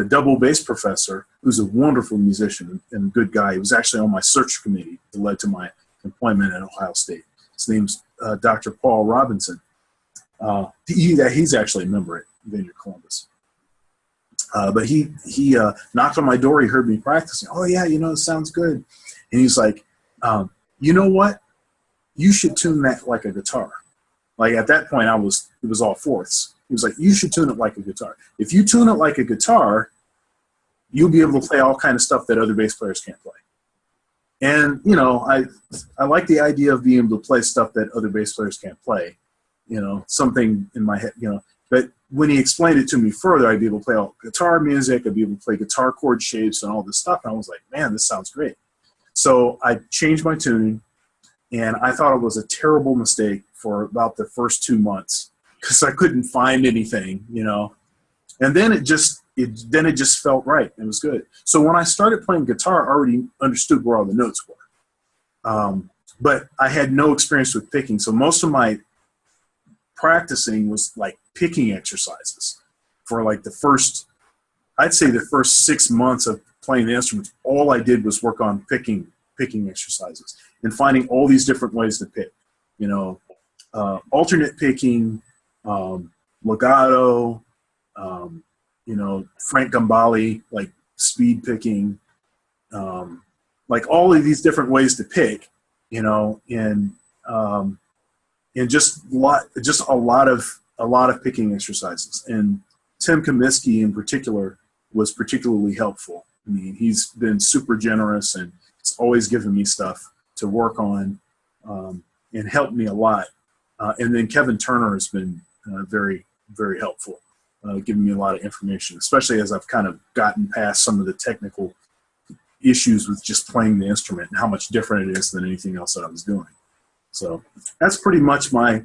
double bass professor, who's a wonderful musician and a good guy, he was actually on my search committee that led to my employment at Ohio State. His name's Dr. Paul Robinson. He's actually a member at Vineyard Columbus. But he knocked on my door. He heard me practicing. Oh yeah, it sounds good. And he's like, you know what? You should tune that like a guitar. Like at that point, it was all fourths. He was like, you should tune it like a guitar. If you tune it like a guitar, you'll be able to play all kind of stuff that other bass players can't play. And, I like the idea of being able to play stuff that other bass players can't play, something in my head, But when he explained it to me further, I'd be able to play all guitar music. I'd be able to play guitar chord shapes and all this stuff. And I was like, man, this sounds great. So I changed my tuning, and I thought it was a terrible mistake for about the first 2 months because I couldn't find anything, And then it just felt right. It was good. So when I started playing guitar, I already understood where all the notes were. But I had no experience with picking. So most of my practicing was like picking exercises for like the first 6 months of playing the instruments. All I did was work on picking exercises and finding all these different ways to pick, alternate picking, legato, Frank Gambale, like speed picking, like all of these different ways to pick, and just a lot of picking exercises. And Tim Comiskey in particular was particularly helpful. I mean, he's been super generous and he's always given me stuff to work on, and helped me a lot. And then Kevin Turner has been very, very helpful. Giving me a lot of information, especially as I've kind of gotten past some of the technical issues with just playing the instrument and how much different it is than anything else that I was doing. So that's pretty much my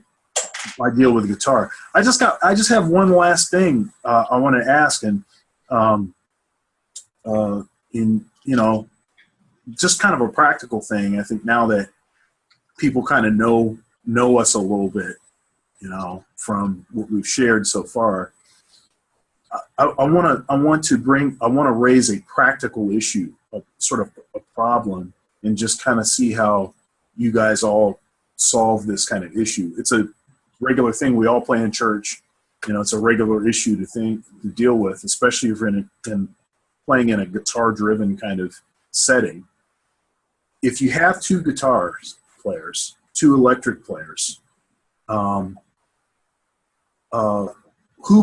deal with guitar. I just have one last thing I want to ask, and just kind of a practical thing. I think now that people kind of know us a little bit, from what we've shared so far. I want to raise a practical issue, a sort of a problem, and just kind of see how you guys all solve this kind of issue. It's a regular thing we all play in church. It's a regular issue to deal with, especially if you're playing in a guitar-driven kind of setting. If you have two guitar players, two electric players, who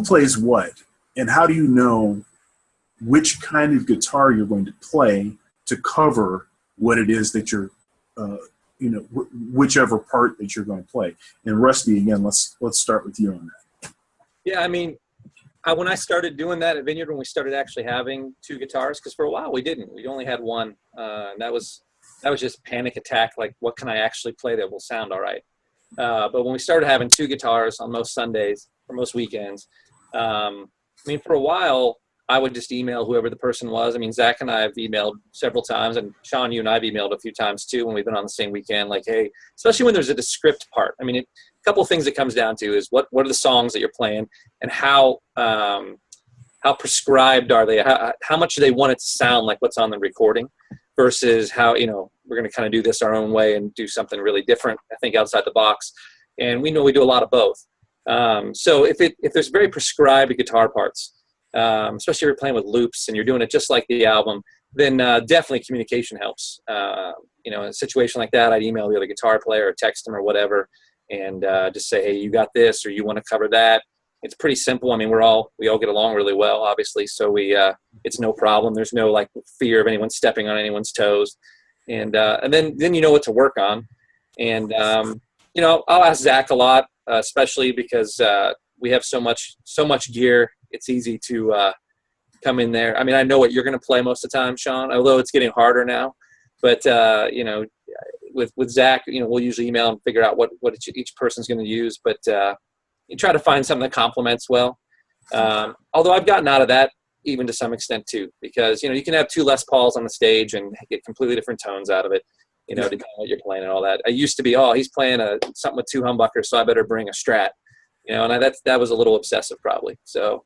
plays what? And how do you know which kind of guitar you're going to play to cover what it is that you're, whichever part that you're going to play? And Rusty, again, let's start with you on that. Yeah, I mean, when I started doing that at Vineyard, when we started actually having two guitars, because for a while we didn't. We only had one, and that was just panic attack. Like, what can I actually play that will sound all right? But when we started having two guitars on most Sundays or most weekends, for a while, I would just email whoever the person was. I mean, Zach and I have emailed several times, and Sean, you and I have emailed a few times too when we've been on the same weekend. Like, hey, especially when there's a descript part. I mean, a couple of things it comes down to is what are the songs that you're playing, and how prescribed are they? How much do they want it to sound like what's on the recording, versus how we're going to kind of do this our own way and do something really different. I think outside the box, and we know we do a lot of both. So if there's very prescribed guitar parts, especially if you're playing with loops and you're doing it just like the album, then definitely communication helps. In a situation like that, I'd email the other guitar player or text them or whatever, and just say, hey, you got this, or you want to cover that. It's pretty simple. I mean, we all get along really well, obviously, so it's no problem. There's no like fear of anyone stepping on anyone's toes, and then you know what to work on. And I'll ask Zach a lot. Especially because we have so much gear, it's easy to come in there. I mean, I know what you're going to play most of the time, Sean, although it's getting harder now. But with Zach, we'll usually email and figure out what each person's going to use. But you try to find something that complements well. Although I've gotten out of that even to some extent too, because you can have two Les Pauls on the stage and get completely different tones out of it. Depending on what you're playing and all that. I used to be, he's playing something with two humbuckers, so I better bring a Strat. And that was a little obsessive probably. So,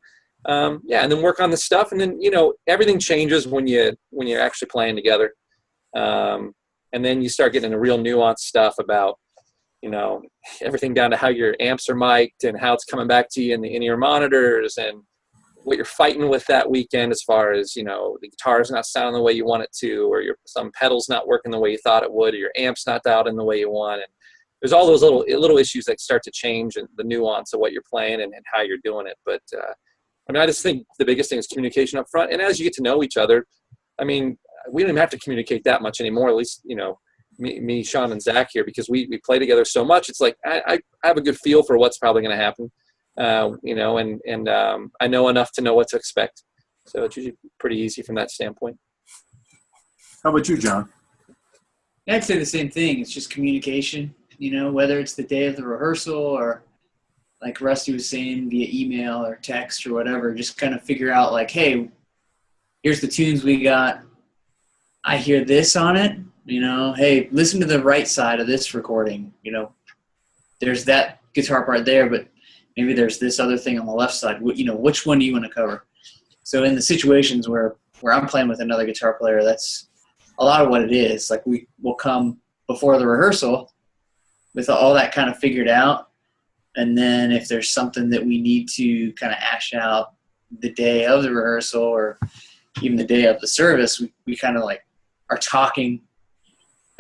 and then work on the stuff, and then everything changes when you're actually playing together, and then you start getting into real nuanced stuff about everything down to how your amps are mic'd and how it's coming back to you in the in-ear monitors, and what you're fighting with that weekend, as far as, you know, the guitar's not sounding the way you want it to, or some pedals not working the way you thought it would, or your amp's not dialed in the way you want. And there's all those little issues that start to change and the nuance of what you're playing and how you're doing it. But I mean, I just think the biggest thing is communication up front. And as you get to know each other, I mean, we don't even have to communicate that much anymore. At least, you know, me, Sean, and Zach here, because we play together so much. It's like I have a good feel for what's probably going to happen, you know, and I know enough to know what to expect. So it's usually pretty easy from that standpoint. How about you, John? I'd say the same thing. It's just communication, you know, whether it's the day of the rehearsal or like Rusty was saying via email or text or whatever, just kind of figure out like, hey, here's the tunes we got. I hear this on it, you know, hey, listen to the right side of this recording. You know, there's that guitar part there, but maybe there's this other thing on the left side. You know, which one do you want to cover? So in the situations where I'm playing with another guitar player, that's a lot of what it is. Like we will come before the rehearsal with all that kind of figured out. And then if there's something that we need to kind of ash out the day of the rehearsal or even the day of the service, we kind of like are talking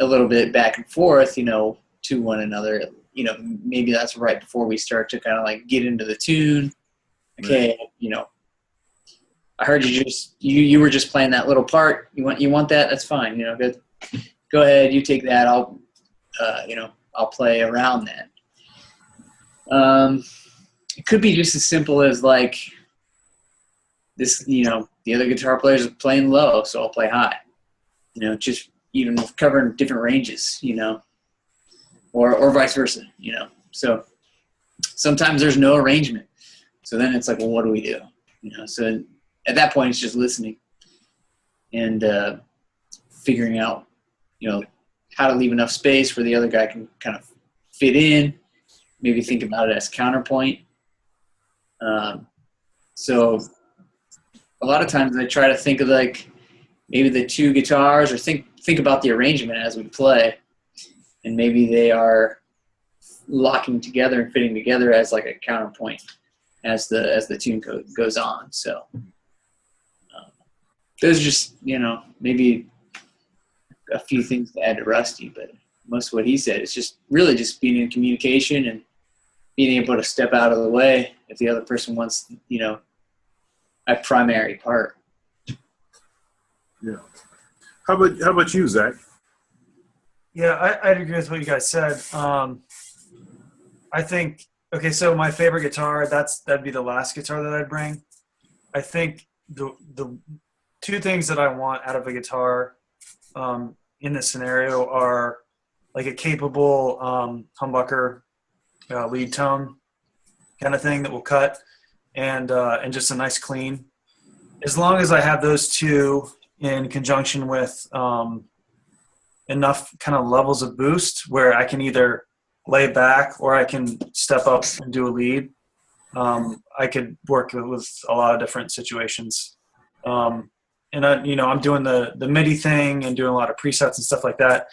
a little bit back and forth, you know, to one another. You know, maybe that's right before we start to kind of like get into the tune. Okay, you know, I heard you were just playing that little part. You want that? That's fine. You know, good. Go ahead. You take that. I'll play around that. It could be just as simple as like this, you know, the other guitar players are playing low, so I'll play high. You know, just even covering different ranges, you know, or vice versa, you know. So sometimes there's no arrangement. So then it's like, well, what do we do? You know, so at that point it's just listening and figuring out, you know, how to leave enough space where the other guy can kind of fit in, maybe think about it as counterpoint. So a lot of times I try to think of like maybe the two guitars, or think about the arrangement as we play, and maybe they are locking together and fitting together as like a counterpoint as the tune goes on. So those are just, you know, maybe a few things to add to Rusty, but most of what he said is just really just being in communication and being able to step out of the way if the other person wants, you know, a primary part. Yeah. How about you, Zach? Yeah, I'd agree with what you guys said. I think, okay, so my favorite guitar, that'd be the last guitar that I'd bring. I think the two things that I want out of a guitar in this scenario are like a capable humbucker lead tone kind of thing that will cut, and just a nice clean. As long as I have those two in conjunction with enough kind of levels of boost where I can either lay back or I can step up and do a lead, I could work with a lot of different situations. And I'm doing the MIDI thing and doing a lot of presets and stuff like that.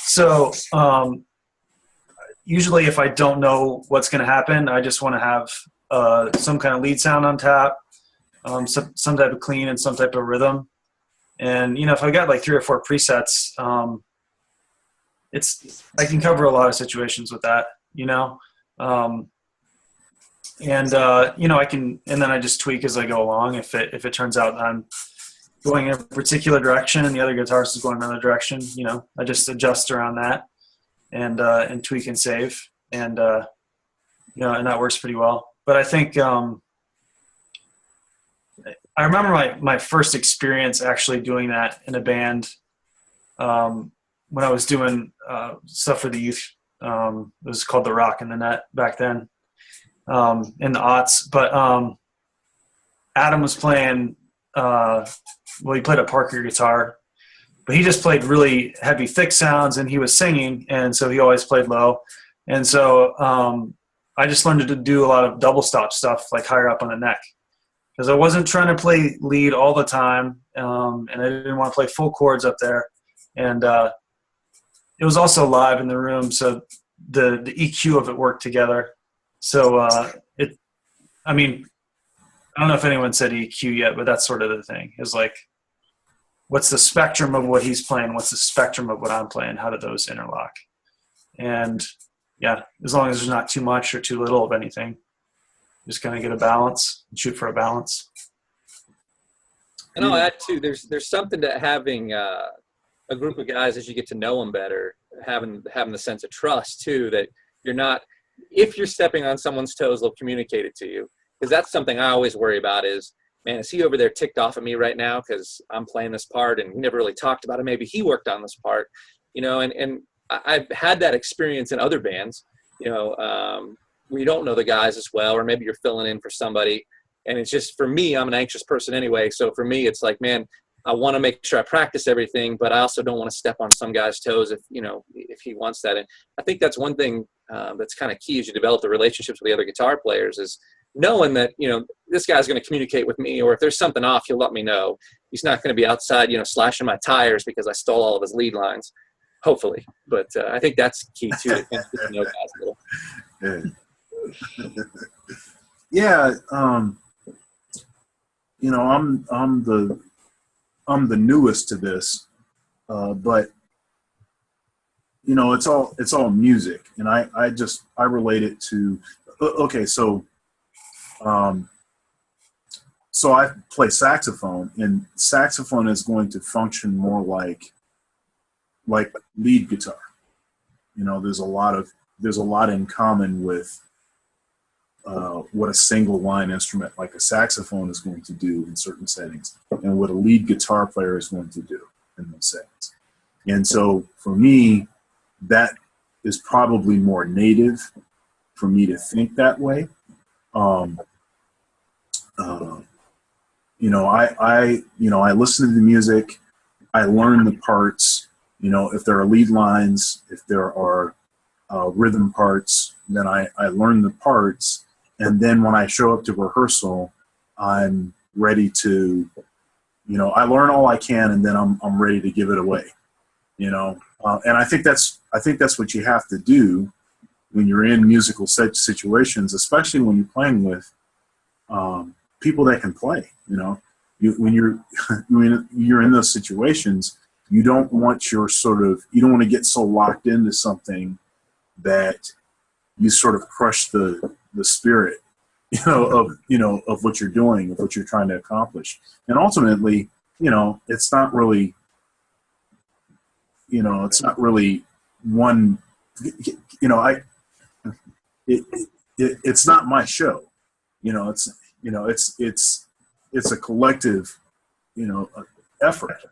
So usually if I don't know what's going to happen, I just want to have some kind of lead sound on tap, some type of clean and some type of rhythm. And, you know, if I got like 3 or 4 presets, I can cover a lot of situations with that, you know. You know, I can, and then I just tweak as I go along. If it turns out I'm going in a particular direction and the other guitarist is going another direction, you know, I just adjust around that and tweak and save, and you know, and that works pretty well. But I think I remember my first experience actually doing that in a band when I was doing stuff for the youth. It was called the Rock in the Net back then, in the aughts. But Adam was playing. He played a Parker guitar, but he just played really heavy, thick sounds, and he was singing, and so he always played low. And so I just learned to do a lot of double stop stuff, like higher up on the neck, because I wasn't trying to play lead all the time, and I didn't want to play full chords up there. And it was also live in the room, so the EQ of it worked together. So I don't know if anyone said EQ yet, but that's sort of the thing. Is like, what's the spectrum of what he's playing? What's the spectrum of what I'm playing? How do those interlock? And yeah, as long as there's not too much or too little of anything, just kind of get a balance and shoot for a balance. And I'll add too, there's something to having a group of guys as you get to know them better, having the sense of trust too, that you're not, if you're stepping on someone's toes, they'll communicate it to you. Because that's something I always worry about is, man, is he over there ticked off at me right now because I'm playing this part and we never really talked about it? Maybe he worked on this part, and I've had that experience in other bands, where you don't know the guys as well, or maybe you're filling in for somebody. And it's just, for me, I'm an anxious person anyway. So for me, it's like, man, I want to make sure I practice everything, but I also don't want to step on some guy's toes if he wants that. And I think that's one thing that's kind of key as you develop the relationships with the other guitar players is knowing that, this guy's going to communicate with me, or if there's something off, he'll let me know. He's not going to be outside, slashing my tires because I stole all of his lead lines, hopefully. But I think that's key too, to get to know guys a little. Yeah. I'm the newest to this, but it's all music, and I relate it to. Okay, so I play saxophone, and saxophone is going to function more like lead guitar. There's a lot in common with what a single line instrument like a saxophone is going to do in certain settings, and what a lead guitar player is going to do in those settings. And so for me, that is probably more native for me to think that way. I listen to the music, I learn the parts. If there are lead lines, if there are rhythm parts, then I learn the parts. And then when I show up to rehearsal, I'm ready to, I learn all I can, and then I'm ready to give it away, and I think that's what you have to do when you're in musical situations, especially when you're playing with people that can play. When you're in those situations, you don't want you don't want to get so locked into something that you sort of crush the spirit, of what you're doing, of what you're trying to accomplish. And ultimately, it's not really one, it's not my show. It's a collective, effort,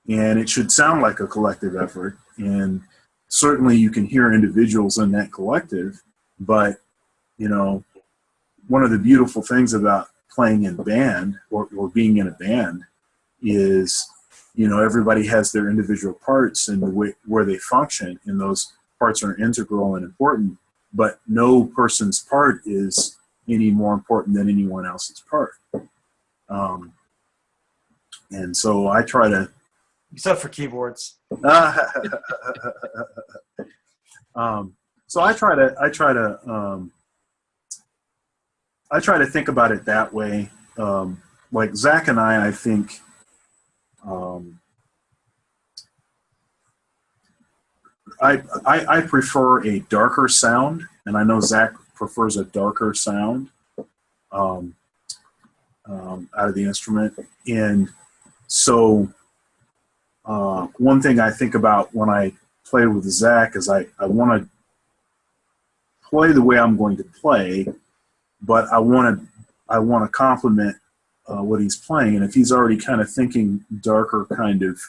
and it should sound like a collective effort. And certainly you can hear individuals in that collective, but, one of the beautiful things about playing in band or being in a band is, everybody has their individual parts and the way where they function, and those parts are integral and important, but no person's part is any more important than anyone else's part. And so I try to, except for keyboards. So I try to think about it that way. Like Zach and I think, I prefer a darker sound, and I know Zach prefers a darker sound out of the instrument. And so one thing I think about when I play with Zach is I want to play the way I'm going to play, but I want to complement what he's playing. And if he's already kind of thinking darker, kind of,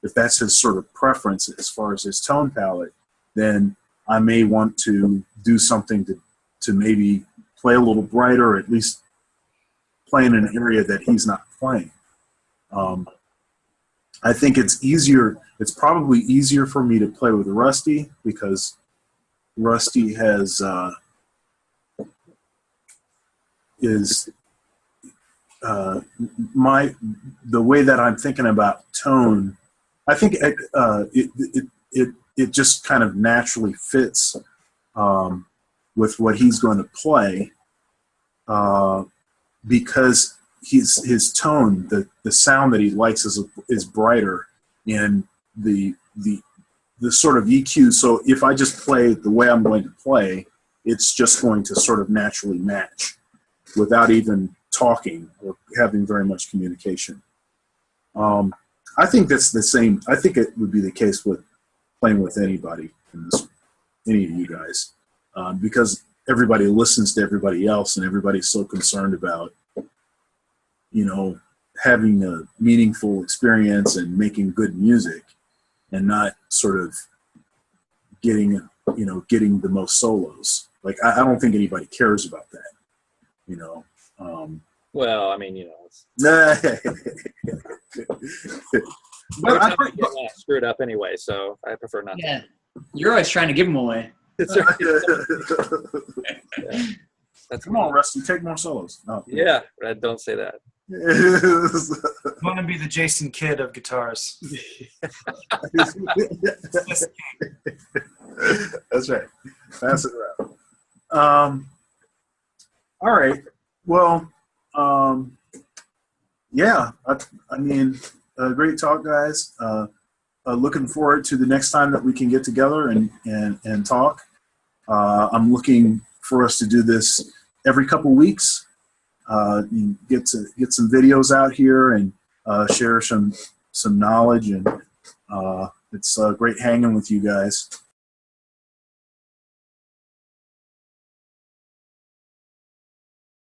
if that's his sort of preference as far as his tone palette, then I may want to do something to maybe play a little brighter, or at least play in an area that he's not playing. I think it's probably easier for me to play with Rusty, because Rusty has the way that I'm thinking about tone. I think it just kind of naturally fits with what he's going to play. because his tone, the sound that he likes is brighter, and the sort of EQ. So if I just play the way I'm going to play, it's just going to sort of naturally match without even talking or having very much communication. I think that's the same. I think it would be the case with playing with anybody any of you guys, because everybody listens to everybody else, and everybody's so concerned about, having a meaningful experience and making good music, and not sort of getting the most solos. Like I don't think anybody cares about that, Well, I mean, but I get screwed up anyway, so I prefer not. Yeah, you're always trying to give them away. That's right. Yeah. Come on, Rusty, take more solos. No. Yeah, Red, don't say that. I want to be the Jason Kidd of guitars. That's right. Pass it around. All right. Well, yeah. I mean, great talk, guys. Looking forward to the next time that we can get together and talk. I'm looking for us to do this every couple weeks. Get some videos out here and share some knowledge, and it's great hanging with you guys.